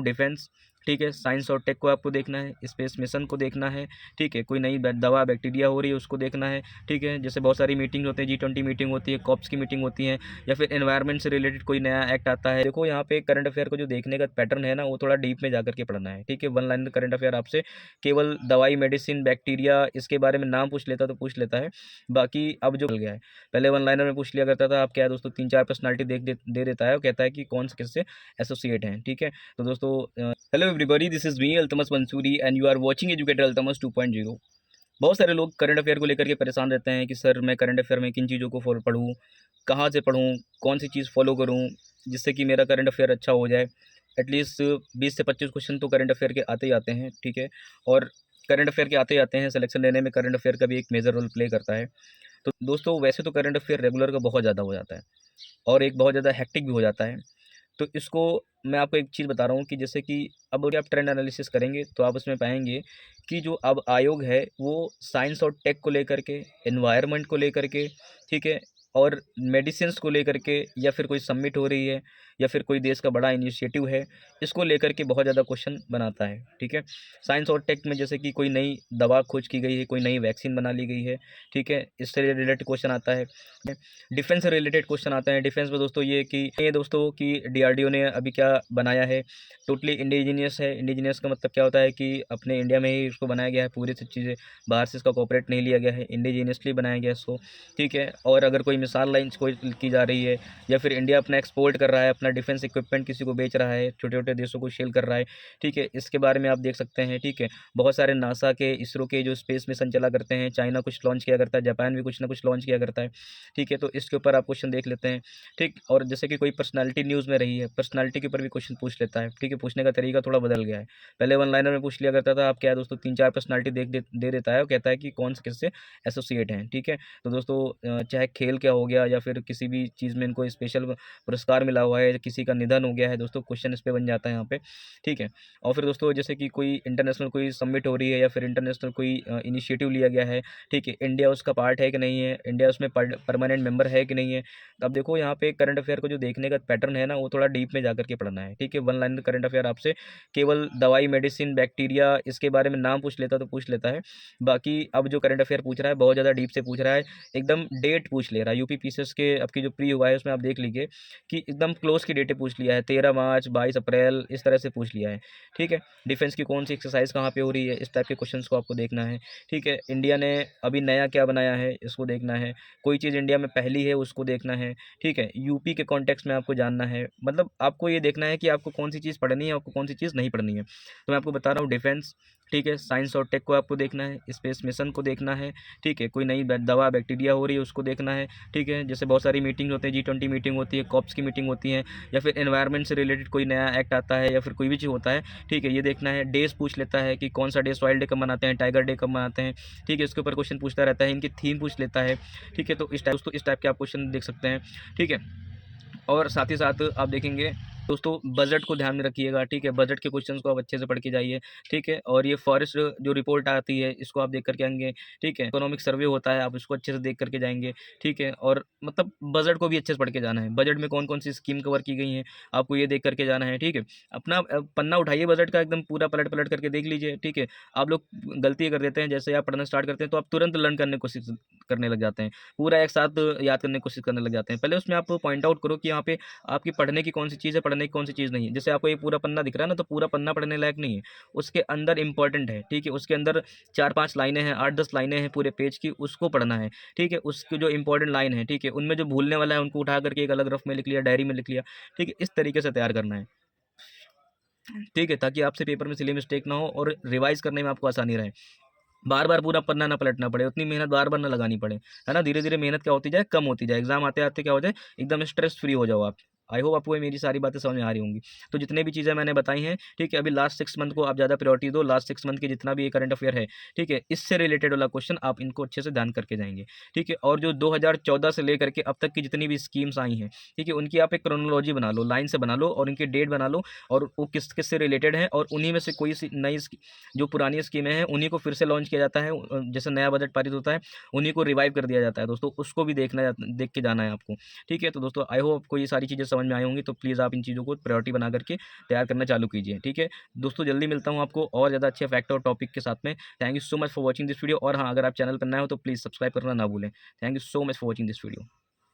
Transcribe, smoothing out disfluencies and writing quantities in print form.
हूँ डिफेंस, ठीक है, साइंस और टेक को आपको देखना है, स्पेस मिशन को देखना है, ठीक है, कोई नई दवा बैक्टीरिया हो रही है उसको देखना है, ठीक है, जैसे बहुत सारी मीटिंग होती है, G20 मीटिंग होती है, कॉप्स की मीटिंग होती है, या फिर एनवायरनमेंट से रिलेटेड कोई नया एक्ट आता है। देखो यहाँ पे करंट अफेयर को जो देखने का पैटर्न है ना, वो थोड़ा डीप में जाकर के पढ़ना है, ठीक है। वन लाइन करंट अफेयर आपसे केवल दवाई, मेडिसिन, बैक्टीरिया इसके बारे में नाम पूछ लेता तो पूछ लेता है, बाकी अब जो चल गया है, पहले वन लाइनर में पूछ लिया करता था, अब क्या है दोस्तों, 3-4 पर्सनालिटी दे देता है और कहता है कि कौन से किससे एसोसिएट हैं, ठीक है। तो दोस्तों hello everybody, this is me Altamas Mansuri and you are watching educator Altamas 2.0। बहुत सारे लोग करंट अफेयर को लेकर के परेशान रहते हैं कि सर मैं करंट अफेयर में किन चीज़ों को फॉलो पढ़ूँ, कहाँ से पढ़ूँ, कौन सी चीज़ फॉलो करूँ जिससे कि मेरा करंट अफेयर अच्छा हो जाए। एटलीस्ट 20 से 25 क्वेश्चन तो करंट अफेयर के आते ही आते हैं, ठीक है। और करंट अफेयर के आते ही आते हैं, सिलेक्शन लेने में करंट अफेयर का भी एक मेजर रोल प्ले करता है। तो दोस्तों वैसे तो करंट अफेयर रेगुलर का बहुत ज़्यादा हो जाता है और एक बहुत ज़्यादा हेक्टिक भी हो जाता है। तो इसको मैं आपको एक चीज़ बता रहा हूँ कि जैसे कि अब अगर आप ट्रेंड एनालिसिस करेंगे तो आप उसमें पाएंगे कि जो अब आयोग है वो साइंस और टेक को लेकर के, एनवायरनमेंट को लेकर के, ठीक है, और मेडिसिन्स को लेकर के, या फिर कोई सबमिट हो रही है, या फिर कोई देश का बड़ा इनिशिएटिव है, इसको लेकर के बहुत ज़्यादा क्वेश्चन बनाता है, ठीक है। साइंस और टेक में जैसे कि कोई नई दवा खोज की गई है, कोई नई वैक्सीन बना ली गई है, ठीक है, इससे रिलेटेड क्वेश्चन आता है। डिफेंस से रिलेटेड क्वेश्चन आते हैं। डिफेंस में दोस्तों ये दोस्तों कि डीआरडीओ ने अभी क्या बनाया है, टोटली इंडिजीनियस है। इंडिजीनियस का मतलब क्या होता है कि अपने इंडिया में ही इसको बनाया गया है, पूरी सब चीज़ें बाहर से इसका कॉपरेट नहीं लिया गया है, इंडिजीनियसली बनाया गया है इसको, ठीक है। और अगर कोई मिसाइल लाइन्स कोई की जा रही है, या फिर इंडिया अपना एक्सपोर्ट कर रहा है, अपना डिफेंस इक्विपमेंट किसी को बेच रहा है, छोटे छोटे देशों को सेल कर रहा है, ठीक है, इसके बारे में आप देख सकते हैं, ठीक है। बहुत सारे नासा के, इसरो के जो स्पेस मिशन चला करते हैं, चाइना कुछ लॉन्च किया करता है, जापान भी कुछ ना कुछ लॉन्च किया करता है, ठीक है। तो इसके ऊपर आप क्वेश्चन देख लेते हैं, ठीक। और जैसे कि कोई पर्सनालिटी न्यूज़ में रही है, पर्सनालिटी के ऊपर भी क्वेश्चन पूछ लेता है, ठीक है। पूछने का तरीका थोड़ा बदल गया है, पहले वन लाइनर में पूछ लिया करता था, अब क्या है दोस्तों, 3-4 पर्सनालिटी दे देता है और कहता है कि कौन से किससे एसोसिएट हैं, ठीक है। तो दोस्तों चाहे खेल क्या हो गया, या फिर किसी भी चीज़ में इनको स्पेशल पुरस्कार मिला हुआ है, किसी का निधन हो गया है, दोस्तों क्वेश्चन इस पर बन जाता है यहाँ पे, ठीक है। और फिर दोस्तों जैसे कि कोई इंटरनेशनल कोई सबमिट हो रही है, या फिर इंटरनेशनल कोई इनिशिएटिव लिया गया है, ठीक है, इंडिया उसका पार्ट है कि नहीं है, इंडिया उसमें परमानेंट मेंबर है कि नहीं है। तो अब देखो यहाँ पे करंट अफेयर को जो देखने का पैटर्न है ना, वो थोड़ा डीप में जाकर के पढ़ना है, ठीक है। वन लाइन करंट अफेयर आपसे केवल दवाई, मेडिसिन, बैक्टीरिया इसके बारे में नाम पूछ लेता तो पूछ लेता है, बाकी अब जो करंट अफेयर पूछ रहा है बहुत ज़्यादा डीप से पूछ रहा है, एकदम डेट पूछ ले रहा है। यूपी पीसीएस के आपकी जो प्री हुआ है उसमें आप देख लीजिए कि एकदम क्लोज की डेटें पूछ लिया है, 13 मार्च, 22 अप्रैल, इस तरह से पूछ लिया है, ठीक है। डिफेंस की कौन सी एक्सरसाइज कहाँ पे हो रही है, इस टाइप के क्वेश्चंस को आपको देखना है, ठीक है। इंडिया ने अभी नया क्या बनाया है, इसको देखना है। कोई चीज़ इंडिया में पहली है उसको देखना है, ठीक है। यूपी के कॉन्टेक्स्ट में आपको जानना है, मतलब आपको ये देखना है कि आपको कौन सी चीज़ पढ़नी है, आपको कौन सी चीज़ नहीं पढ़नी है। तो मैं आपको बता रहा हूँ डिफेंस, ठीक है, साइंस और टेक को आपको देखना है, स्पेस मिशन को देखना है, ठीक है, कोई नई दवा बैक्टीरिया हो रही है उसको देखना है, ठीक है, जैसे बहुत सारी मीटिंग होती है, G20 मीटिंग होती है, कॉप्स की मीटिंग होती है, या फिर एनवायरनमेंट से रिलेटेड कोई नया एक्ट आता है, या फिर कोई भी चीज़ होता है, ठीक है, ये देखना है। डेज पूछ लेता है कि कौन सा डे, सॉइल डे कब मनाते हैं, टाइगर डे कब मनाते हैं, ठीक है, इसके ऊपर क्वेश्चन पूछता रहता है, इनकी थीम पूछ लेता है, ठीक है। तो इस टाइप के आप क्वेश्चन देख सकते हैं, ठीक है। और साथ ही साथ आप देखेंगे दोस्तों बजट को ध्यान में रखिएगा, ठीक है। बजट के क्वेश्चंस को आप अच्छे से पढ़ के जाइए, ठीक है। और ये फॉरेस्ट जो रिपोर्ट आती है इसको आप देख करके आएंगे, ठीक है। इकोनॉमिक सर्वे होता है, आप उसको अच्छे से देख करके जाएंगे, ठीक है। और मतलब बजट को भी अच्छे से पढ़ के जाना है, बजट में कौन कौन सी स्कीम कवर की गई हैं आपको ये देख करके जाना है, ठीक है। अपना पन्ना उठाइए बजट का, एकदम पूरा पलट पलट करके देख लीजिए, ठीक है। आप लोग गलती कर देते हैं, जैसे आप पढ़ना स्टार्ट करते हैं तो आप तुरंत लर्न करने की कोशिश करने लग जाते हैं, पूरा एक साथ याद करने की कोशिश करने लग जाते हैं। पहले उसमें आप पॉइंट आउट करो कि यहाँ पे आपकी पढ़ने की कौन सी चीज़ है, पढ़ने की कौन सी चीज़ नहीं है। जैसे आपको ये पूरा पन्ना दिख रहा है ना, तो पूरा पन्ना पढ़ने लायक नहीं है, उसके अंदर इंपॉर्टेंट है, ठीक है। उसके अंदर 4-5 लाइनें हैं, 8-10 लाइनें हैं पूरे पेज की, उसको पढ़ना है, ठीक है। उसकी जो इंपॉर्टेंट लाइन है, ठीक है, उनमें जो भूलने वाला है उनको उठा करके एक अलग रफ में लिख लिया, डायरी में लिख लिया, ठीक है। इस तरीके से तैयार करना है, ठीक है, ताकि आपसे पेपर में सिली मिस्टेक ना हो और रिवाइज करने में आपको आसानी रहे, बार बार पूरा पन्ना ना पलटना पड़े, उतनी मेहनत बार बार ना लगानी पड़े, है ना। धीरे धीरे मेहनत क्या होती जाए, कम होती जाए, एग्जाम आते आते क्या हो जाए, एकदम स्ट्रेस फ्री हो जाओ आप। आई होप आपको ये मेरी सारी बातें समझ में आ रही होंगी। तो जितने भी चीज़ें मैंने बताई हैं, ठीक है, अभी लास्ट 6 मंथ को आप ज़्यादा प्रायोरिटी दो, लास्ट 6 मंथ के जितना भी ये करंट अफेयर है, ठीक है, इससे रिलेटेड वाला क्वेश्चन आप इनको अच्छे से ध्यान करके जाएंगे, ठीक है। और जो 2014 से लेकर के अब तक की जितनी भी स्कीम्स आई हैं, ठीक है, उनकी आप एक क्रोनोलॉजी बना लो, लाइन से बना लो, और उनकी डेट बना लो, और वो किस किस से रिलेटेड है, और उन्हीं में से कोई सी नई जो पुरानी स्कीमें हैं उन्हीं को फिर से लॉन्च किया जाता है, जैसे नया बजट पारित होता है उन्हीं को रिवाइव कर दिया जाता है दोस्तों, उसको भी देख के जाना है आपको, ठीक है। तो दोस्तों आई होप आपको ये सारी चीज़ें समझ समझ में आई होंगी, तो प्लीज़ आप इन चीज़ों को प्रायोरिटी बना करके तैयार करना चालू कीजिए। ठीक है दोस्तों, जल्दी मिलता हूँ आपको और ज़्यादा अच्छे फैक्ट और टॉपिक के साथ में। Thank you so much for watching this video. और हाँ, अगर आप चैनल पर नए हो तो प्लीज़ सब्सक्राइब करना ना भूलें। Thank you so much for watching this video.